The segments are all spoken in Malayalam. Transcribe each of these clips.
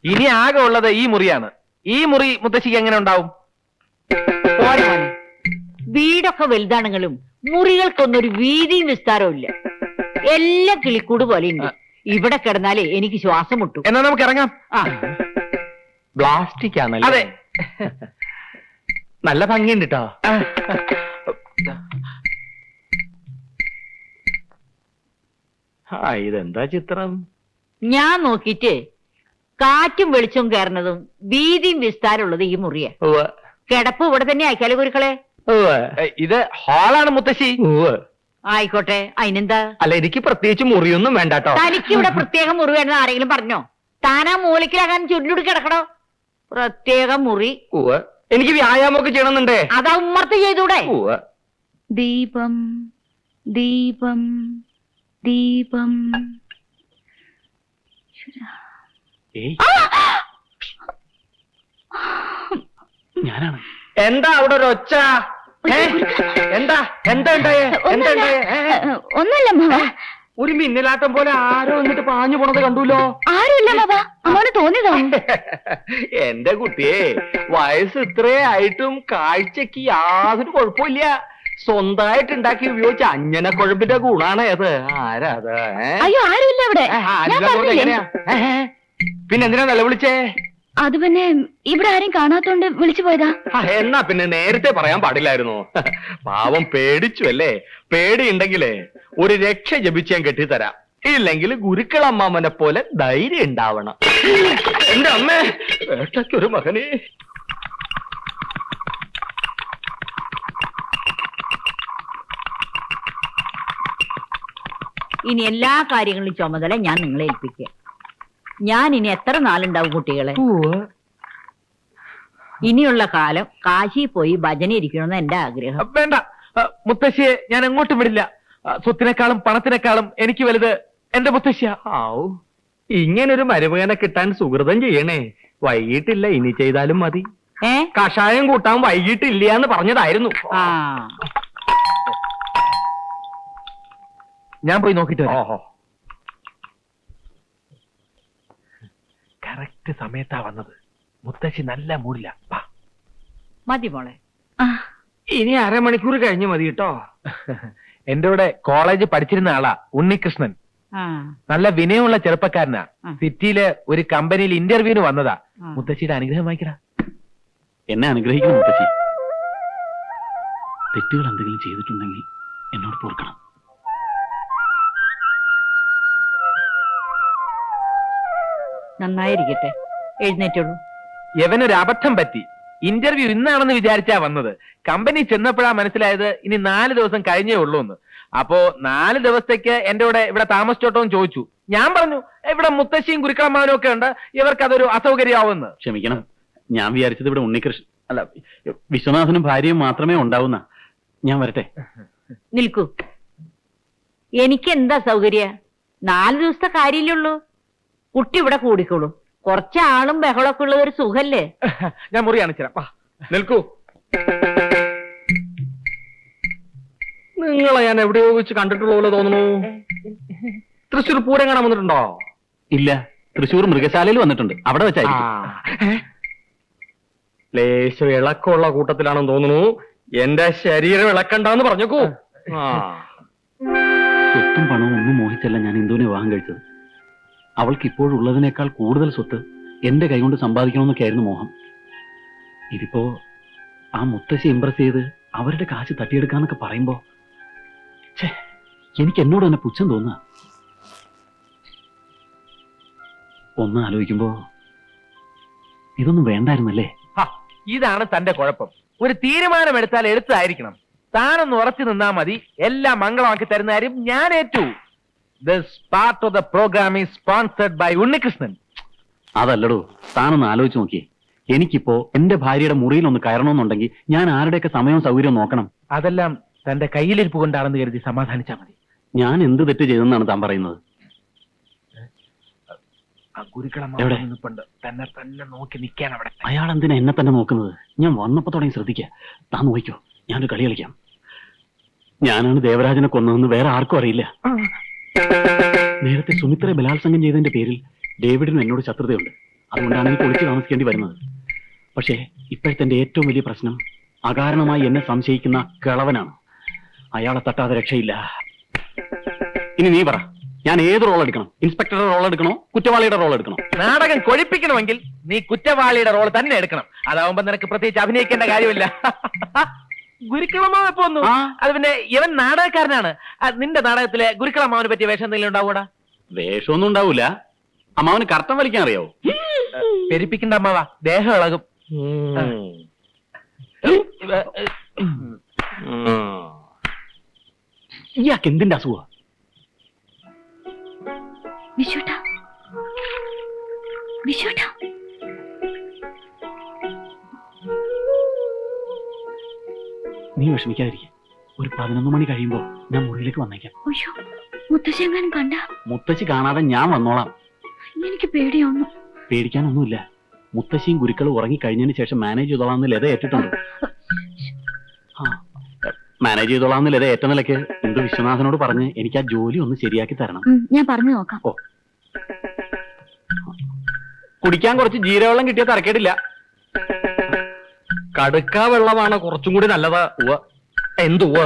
ഇനി ആകെ ഉള്ളത് ഈ മുറിയാണ്. ഈ മുറി മുത്തശ്ശിക്ക് എങ്ങനെ ഉണ്ടാവും? വീടൊക്കെ വലുതാണെങ്കിലും മുറികൾക്കൊന്നൊരു വീതിയും വിസ്താരവും ഇല്ല. എല്ലാം കിളിക്കൂട് പോലെയുണ്ട്. ഇവിടെ കിടന്നാലേ എനിക്ക് ശ്വാസം മുട്ടും. എന്നാ നമുക്ക് ഇറങ്ങാം. പ്ലാസ്റ്റിക് ആണല്ലേ? അതെ. നല്ല ഭംഗിയുണ്ട് കേട്ടോ. ഇതെന്താ ചിത്രം? ഞാൻ നോക്കിട്ട് കാറ്റും വെളിച്ചവും കയറുന്നതും വീതിയും വിസ്താരമുള്ളത് ഈ മുറിയാ. കിടപ്പ് ഇവിടെ തന്നെ ആയിക്കാലേ കുരുക്കളെ. ഇത് ഹാളാണ് മുത്തശ്ശി. ആയിക്കോട്ടെ, അതിനെന്താ? അല്ല, എനിക്ക് പ്രത്യേകിച്ച് മുറിയൊന്നും വേണ്ട കേട്ടോ. തനിക്ക് ഇവിടെ പ്രത്യേക മുറി വേണമെന്ന് ആരെങ്കിലും പറഞ്ഞോ? താനാ മൂലക്കിലാകാൻ ചുരുട്ടി കിടക്കണോ? പ്രത്യേക മുറി. എനിക്ക് വ്യായാമമൊക്കെ ചെയ്യണമെന്നുണ്ടേ. അതാ ഉമ്മർത്ത് ചെയ്തൂടെ? ദീപം ദീപം ദീപം. ഞാനാണ്. എന്താ അവിടെ ഒരു ഒച്ച? എന്താ എന്താ ഉണ്ടായേ? എന്താ ഉണ്ടായേ? ഒന്നുമില്ല. ഒരു മിന്നലാട്ടം പോലെ ആരോ എന്നിട്ട് പാഞ്ഞു പോണത് കണ്ടുല്ലോ. ആരുമില്ല ബാബാ, അമ്മോന് തോന്നിയതാ. എന്റെ കുട്ടിയെ, വയസ്സ് ഇത്രേ ആയിട്ടും കാഴ്ചക്ക് യാതൊരു കുഴപ്പമില്ല. സ്വന്തമായിട്ട് ഉണ്ടാക്കി ഉപയോഗിച്ച അഞ്ഞന കുഴമ്പിന്റെ ഗുണാണ് അത്. ആരാ അത്? അയ്യോ, ആരുമില്ല ഇവിടെ. എങ്ങനെയാ? പിന്നെ എന്തിനാ നിലവിളിച്ചേ? അത് പിന്നെ ഇവിടെ ആരും കാണാത്തോണ്ട് വിളിച്ചു പോയതാ. എന്നാ പിന്നെ നേരത്തെ പറയാൻ പാടില്ലായിരുന്നു. പാവം പേടിച്ചു അല്ലേ? പേടിയുണ്ടെങ്കിലേ ഒരു രക്ഷ ജപിച്ച് ഞാൻ കെട്ടിത്തരാം. ഇല്ലെങ്കിൽ ഗുരുക്കളമ്മാമനെ പോലെ ധൈര്യം ഉണ്ടാവണം. എന്റെ അമ്മേ, വേട്ടയ്ക്കൊരു മകനെ. ഇനി എല്ലാ കാര്യങ്ങളും ചുമതല ഞാൻ നിങ്ങളെ ഏൽപ്പിക്കുക. ഞാൻ ഇനി എത്ര നാളുണ്ടാവും കുട്ടികളെ? ഇനിയുള്ള കാലം കാശി പോയി ഭജന ഇരിക്കണമെന്ന് എന്റെ ആഗ്രഹം. വേണ്ട മുത്തശ്ശിയെ ഞാൻ എങ്ങോട്ടും വിടില്ല. സ്വത്തിനേക്കാളും പണത്തിനേക്കാളും എനിക്ക് വലുത് എന്റെ മുത്തശ്ശിയാ. ഇങ്ങനൊരു മരുമകനെ കിട്ടാൻ സുഹൃതം ചെയ്യണേ. വൈകിട്ടില്ല, ഇനി ചെയ്താലും മതി. കഷായം കൂട്ടാൻ വൈകിട്ടില്ല എന്ന് പറഞ്ഞതായിരുന്നു. ഞാൻ പോയി നോക്കിട്ട് കറക്റ്റ് സമയത്താ വന്നത്. മുത്തശ്ശി നല്ല മൂടില്ല. മതി മോളെ. ഇനി അരമണിക്കൂർ കഴിഞ്ഞ് മതി കേട്ടോ. എന്റെ കൂടെ കോളേജ് പഠിച്ചിരുന്ന ആളാ ഉണ്ണികൃഷ്ണൻ. നല്ല വിനയമുള്ള ചെറുപ്പക്കാരനാ. സിറ്റിയില് ഒരു കമ്പനിയിൽ ഇന്റർവ്യൂവിന് വന്നതാ. മുത്തശ്ശിയുടെ അനുഗ്രഹം വായിക്കടാ. എന്നെ അനുഗ്രഹിക്കണം മുത്തശ്ശി. തെറ്റുകൾ എന്തെങ്കിലും ചെയ്തിട്ടുണ്ടെങ്കിൽ എന്നോട് പൊറുക്കണം. നന്നായിരിക്കട്ടെ, എഴുന്നേറ്റുള്ളൂ. യവനൊരു അബദ്ധം പറ്റി. ഇന്റർവ്യൂ ഇന്നാണെന്ന് വിചാരിച്ചാ വന്നത്. കമ്പനി ചെന്നപ്പോഴാ മനസ്സിലായത് ഇനി 4 ദിവസം കഴിഞ്ഞേ ഉള്ളൂ എന്ന്. അപ്പോ 4 ദിവസത്തേക്ക് എന്റെ കൂടെ ഇവിടെ താമസിച്ചോട്ടോന്ന് ചോദിച്ചു. ഞാൻ പറഞ്ഞു ഇവിടെ മുത്തശ്ശിയും ഗുരുക്കളമ്മാവനും ഒക്കെ ഉണ്ട്, ഇവർക്ക് അതൊരു അസൗകര്യമാവുമെന്ന്. ക്ഷമിക്കണം, ഞാൻ വിചാരിച്ചത് ഇവിടെ ഉണ്ണികൃഷ്ണൻ അല്ല വിശ്വനാഥനും ഭാര്യയും മാത്രമേ ഉണ്ടാവുന്ന. ഞാൻ വരട്ടെ. നിൽക്കൂ. എനിക്ക് എന്താ സൗകര്യ? 4 ദിവസത്തെ കാര്യമില്ലേ ഉള്ളൂ. കുട്ടി ഇവിടെ കൂടിക്കോളൂ. കുറച്ചാളും ബഹളമൊക്കെ ഉള്ളത് ഒരു സുഖല്ലേ? ഞാൻ മുറി കാണിച്ചുതരാം. നിൽക്കൂ. നിങ്ങളെ ഞാൻ എവിടെയോ വെച്ച് കണ്ടിട്ടുള്ള പോലെ തോന്നുന്നു. തൃശ്ശൂർ പൂരം കാണാൻ വന്നിട്ടുണ്ടോ? ഇല്ല, തൃശ്ശൂർ മൃഗശാലയിൽ വന്നിട്ടുണ്ട്. അവിടെ വെച്ചായിരിക്കും. ലേശം ഇളക്കമുള്ള കൂട്ടത്തിലാണെന്ന് തോന്നുന്നു. എന്റെ ശരീരം ഇളക്കണ്ടെന്ന് പറഞ്ഞേക്കൂ. സ്വത്തും പണവും ഒന്നും മോഹിച്ചല്ല ഞാൻ ഇന്ദുവിനെ വിവാഹം കഴിച്ചത്. അവൾക്ക് ഇപ്പോഴുള്ളതിനേക്കാൾ കൂടുതൽ സ്വത്ത് എന്റെ കൈകൊണ്ട് സമ്പാദിക്കണമെന്നൊക്കെ ആയിരുന്നു മോഹം. ഇതിപ്പോ ആ മുത്തശ്ശി ഇംപ്രസ് ചെയ്ത് അവരുടെ കാശ് തട്ടിയെടുക്കാന്നൊക്കെ പറയുമ്പോ എനിക്ക് എന്നോട് തന്നെ പുച്ഛം തോന്നുക. ഒന്ന് ആലോചിക്കുമ്പോ ഇതൊന്നും വേണ്ടായിരുന്നല്ലേ? ഇതാണ് തന്റെ കുഴപ്പം. ഒരു തീരുമാനമെടുത്താൽ എടുത്തതായിരിക്കണം. താനൊന്ന് ഉറച്ചു നിന്നാ മതി. എല്ലാം മംഗളമാക്കി തരുന്ന കാര്യം ഞാൻ ഏറ്റു. This part of the program is sponsored by Unnikrishnan. അതല്ലടോ, താനൊന്ന് ആലോചിച്ച് നോക്കിയേ. എനിക്കിപ്പോ എന്റെ ഭാര്യയുടെ മുറിയിൽ ഒന്ന് കയറണമെന്നുണ്ടെങ്കിൽ ഞാൻ ആരുടെയൊക്കെ സമയവും സൗകര്യവും നോക്കണം. അതെല്ലാം തന്റെ കയ്യിലിരിപ്പ് കൊണ്ടാണെന്ന് കരുതി സമാധാനിച്ചാ മതി. ഞാൻ എന്ത് തെറ്റ് ചെയ്തെന്നാണ് താൻ പറയുന്നത്? തന്നെ നോക്കി നിൽക്കാൻ അവിടെ. അയാൾ എന്തിനാ എന്നെ തന്നെ നോക്കുന്നത്? ഞാൻ വന്നപ്പോ തുടങ്ങി ശ്രദ്ധിക്കുക. താൻ നോക്കിക്കോ, ഞാനൊരു കളി കളിക്കാം. ഞാനാണ് ദേവരാജനെ കൊന്നതെന്ന് വേറെ ആർക്കും അറിയില്ല. നേരത്തെ സുമിത്രയെ ബലാത്സംഗം ചെയ്തതിന്റെ പേരിൽ ഡേവിഡിനും എന്നോട് ശത്രുതയുണ്ട്. അതുകൊണ്ടാണ് എനിക്ക് ഒളിച്ചു താമസിക്കേണ്ടി വരുന്നത്. പക്ഷേ ഇപ്പോഴത്തെ എന്റെ ഏറ്റവും വലിയ പ്രശ്നം അകാരണമായി എന്നെ സംശയിക്കുന്ന കിളവനാണ്. അയാളെ തട്ടാതെ രക്ഷയില്ല. ഇനി നീ പറ, ഞാൻ ഏത് റോൾ എടുക്കണം? ഇൻസ്പെക്ടറുടെ റോൾ എടുക്കണോ, കുറ്റവാളിയുടെ റോൾ എടുക്കണോ? നാടകം കൊഴിപ്പിക്കണമെങ്കിൽ നീ കുറ്റവാളിയുടെ റോൾ തന്നെ എടുക്കണം. അതാവുമ്പോ നിനക്ക് പ്രത്യേകിച്ച് അഭിനയിക്കേണ്ട കാര്യമില്ല. ഗുരുക്കളമ്മാവൻ പോന്നു. അത് പിന്നെ ഇവൻ നാടകക്കാരനാണ്. നിന്റെ നാടകത്തിലെ ഗുരുക്കളമ്മാവനെ പറ്റിയ വേഷം എന്തെങ്കിലും ഉണ്ടാവൂടാ? വേഷമൊന്നും ഉണ്ടാവൂല. അമ്മാവന് കർത്തം വലിക്കാൻ അറിയാവോ? പെരിപ്പിക്കണ്ട അമ്മാവ, ദേഹം ഇളകും. ഇയാൾക്ക് എന്തിന്റെ അസുഖ? വിശുട്ടാ, വിശുട്ടാ, നീ വിഷമിക്കാതിരിക്കെ. ഒരു 11 മണി കഴിയുമ്പോ ഞാൻ മുറിയിലേക്ക് വന്നേക്കാം. അയ്യോ, മുത്തശ്ശെങ്ങാനും കണ്ട? മുത്തശ്ശി കാണാതെ ഞാൻ വന്നോളാം. എനിക്ക് പേടിയൊന്നു. പേടിക്കാനൊന്നുമില്ല. മുത്തശ്ശിയും ഗുരുക്കളും ഉറങ്ങിക്കഴിഞ്ഞതിന് ശേഷം മാനേജ് ചെയ്തോളാന്ന് ലത ഏറ്റിട്ടുണ്ട്. മാനേജ് ചെയ്തോളാന്ന് ലത ഏറ്റ നിലയ്ക്ക് എന്ത് വിശ്വനാഥനോട് പറഞ്ഞ് എനിക്ക് ആ ജോലി ഒന്ന് ശരിയാക്കി തരണം. ഞാൻ പറഞ്ഞു നോക്കാം. ഓ, കുടിക്കാൻ കുറച്ച് ജീരവെള്ളം കിട്ടിയ തരക്കേടില്ല. കടുക്ക വെള്ളമാണ് കുറച്ചും കൂടി നല്ലതാ. ഉവ്വ. എന്തുവ?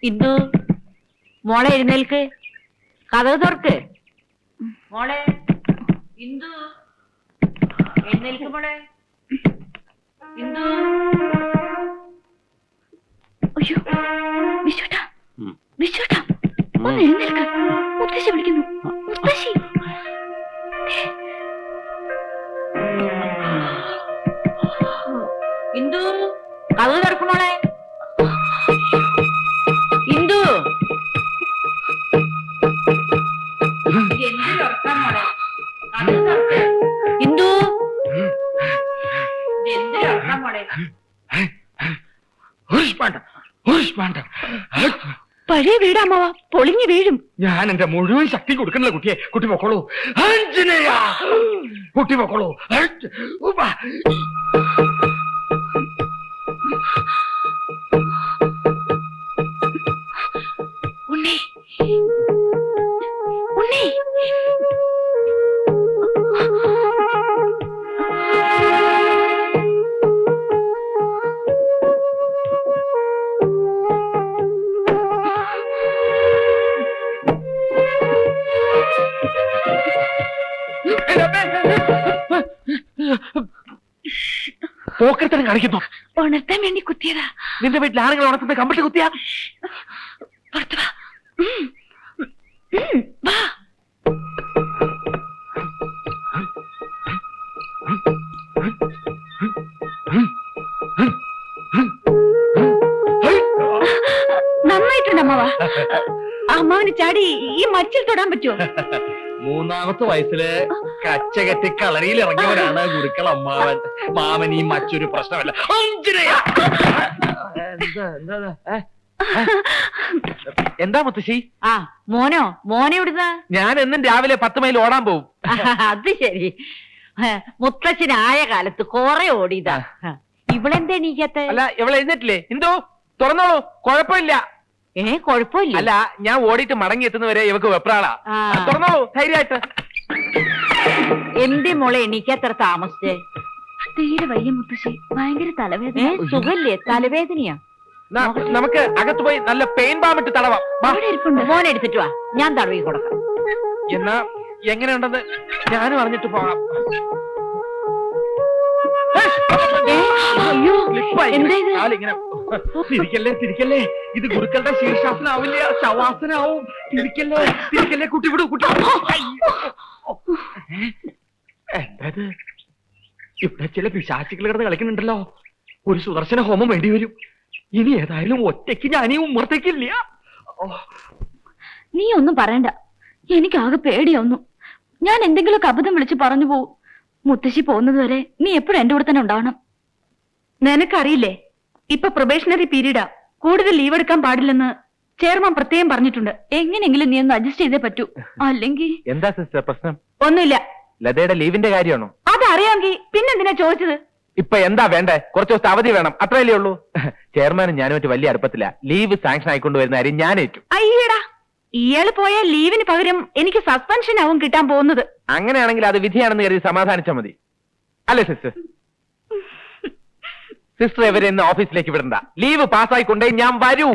ഇന്ദു മോളെ എഴുന്നേൽക്ക്, കഥക് തുറക്ക്. മോളെ ഇന്ദു എഴുന്നേൽക്ക്, മോളെ ഇന്ദു. അയ്യോ വിശ്വട്ടാ, വിശ്വട്ടാ ഒന്ന് എഴുന്നേൽക്ക്. മുത്തശ്ശി വിളിക്കുന്നു. മുത്തശ്ശി. ഇന്ദു കഥക് തുറക്ക് മോളെ. ഇന്ദു എന്ത് തുറക്കാൻ മോളെ? കഥക് തുറക്ക്. ഇന്ദു എന്ത് തുറക്കാൻ മോളെ? പഴയ വീടാമ്മ പൊളിഞ്ഞു വീഴും. ഞാൻ എന്റെ മുഴുവൻ ശക്തി കൊടുക്കണില്ല കുട്ടിയെ. കുട്ടി പൊക്കോളൂ. ആഞ്ജനേയ, കുട്ടി പൊക്കോളൂ. ഉണ്ണി, ഉണ്ണി. പോക്കരത്തരം കാണിക്കുന്നു. ഉണർത്താൻ വേണ്ടി കുത്തിയതാ. നിന്റെ വീട്ടിൽ ആളുകൾ ഉണർത്തുന്ന കമ്പിട്ട് കുത്തിയാ? പുറത്തു വാ. വാ. നന്നായിട്ടുണ്ട് അമ്മാവ. അമ്മാവന് ചാടി ഈ മച്ചിൽ തൊടാൻ പറ്റുമോ? മൂന്നാമത്തെ വയസ്സില് കച്ചകെട്ടി കളരിയിൽ ഇറങ്ങിയവരാണ് ഗുരുക്കൾ അമ്മാവൻ. മാമൻ ഈ മറ്റൊരു പ്രശ്നമല്ല. ആഞ്ജനേയ! എന്താ മുത്തശ്ശി? ആ മോനെ ഇവിടുന്ന്. ഞാൻ എന്നും രാവിലെ 10 മൈൽ ഓടാൻ പോവും. അത് ശരി. മുത്തച്ഛനായ കാലത്ത് കൊറേ ഓടിയതാ. ഇവളെന്താ എണീക്കാത്ത? അല്ല, ഇവളെ എഴുന്നേറ്റില്ലേ? എന്തോ തുറന്നോളൂ, കുഴപ്പമില്ല. കൊഴപ്പില്ല. അല്ല, ഞാൻ ഓടിയിട്ട് മടങ്ങി എത്തുന്നവരെ ഇവക്ക് വെപ്രാളാ. ആ. തുറന്നോളൂ ധൈര്യമായിട്ട്. എന്തേ മോളെ എണീക്കാത്ര താമസിച്ചേ? തീരെ വയ്യ മുത്തശ്ശി, ഭയങ്കര തലവേദന. സുഖല്ലേ? തലവേദനയാ? നമുക്ക് അകത്ത് പോയി നല്ല പെയിൻ ബാമിട്ട് തടവാം. വാ. അവിടെ ഇരിപ്പുണ്ട്. മോനെ എടുത്തിട്ട് വാ, ഞാൻ തടവി കൊടുക്കാം. എന്നാ എങ്ങനെയുണ്ടെന്ന് ഞാനും അറിഞ്ഞിട്ട് പോകാം. അയ്യോ, എന്താ ഇത്? കാലിങ്ങനെ തിരിക്കല്ലേ. ഇത് ഗുരുക്കളുടെ ശീർഷാസനാവില്ല, ശവാസനാവും. തിരിക്കല്ലേ കുട്ടി വിടൂ. കുട്ടി എന്താ ഇവിടെ ചില പിശാചികൾ കിടന്ന് കളിക്കുന്നുണ്ടല്ലോ. ഒരു സുദർശന ഹോമം വേണ്ടി വരും. ഇനി ഏതായാലും ഒറ്റയ്ക്ക് ഞാൻ ഈ ഉമ്മർത്തേക്കില്ല. നീ ഒന്നും പറയണ്ട, എനിക്കാകെ പേടിയൊന്നും. ഞാൻ എന്തെങ്കിലുമൊക്കെ അബദ്ധം വിളിച്ച് പറഞ്ഞു പോവും. മുത്തശ്ശി പോകുന്നത് വരെ നീ എപ്പോഴും എന്റെ കൂടെ തന്നെ ഉണ്ടാവണം. നിനക്കറിയില്ലേ, ഇപ്പൊ പ്രൊബേഷണറി പീരീഡാ. കൂടുതൽ ലീവ് എടുക്കാൻ പാടില്ലെന്ന് ചെയർമാൻ പ്രത്യേകം പറഞ്ഞിട്ടുണ്ട്. എങ്ങനെയെങ്കിലും നീ ഒന്ന് അഡ്ജസ്റ്റ് ചെയ്തേ പറ്റൂ. അല്ലെങ്കിൽ എന്താ സിസ്റ്റർ പ്രശ്നം? ഒന്നുമില്ല. ലതയുടെ ലീവിന്റെ കാര്യമാണോ? അതറിയാമെങ്കിൽ പിന്നെന്തിനാ ചോദിച്ചത്? ഇപ്പൊ എന്താ വേണ്ടേ? കുറച്ച് ദിവസത്തെ അവധി വേണം, അത്രയല്ലേ ഉള്ളൂ. ചെയർമാനും ഞാനുമായിട്ട് വലിയ അടുപ്പത്തില്ല. ലീവ് സാങ്ഷൻ ആയിക്കൊണ്ടുവരുന്ന കാര്യം ഞാൻ ഏറ്റു. അയ്യടാ, ഇയാള് പോയാൽ ലീവിന് പകരം എനിക്ക് സസ്പെൻഷൻ ആവും കിട്ടാൻ പോകുന്നത്. അങ്ങനെയാണെങ്കിൽ അത് വിധിയാണെന്ന് കരുതി സമാധാനിച്ചാൽ മതി, അല്ലേ സിസ്റ്റർ? സിസ്റ്റർ ഇവരെ ഇന്ന് ഓഫീസിലേക്ക് വിടണ്ട. ലീവ് പാസ്സായിക്കൊണ്ടേ ഞാൻ വരൂ.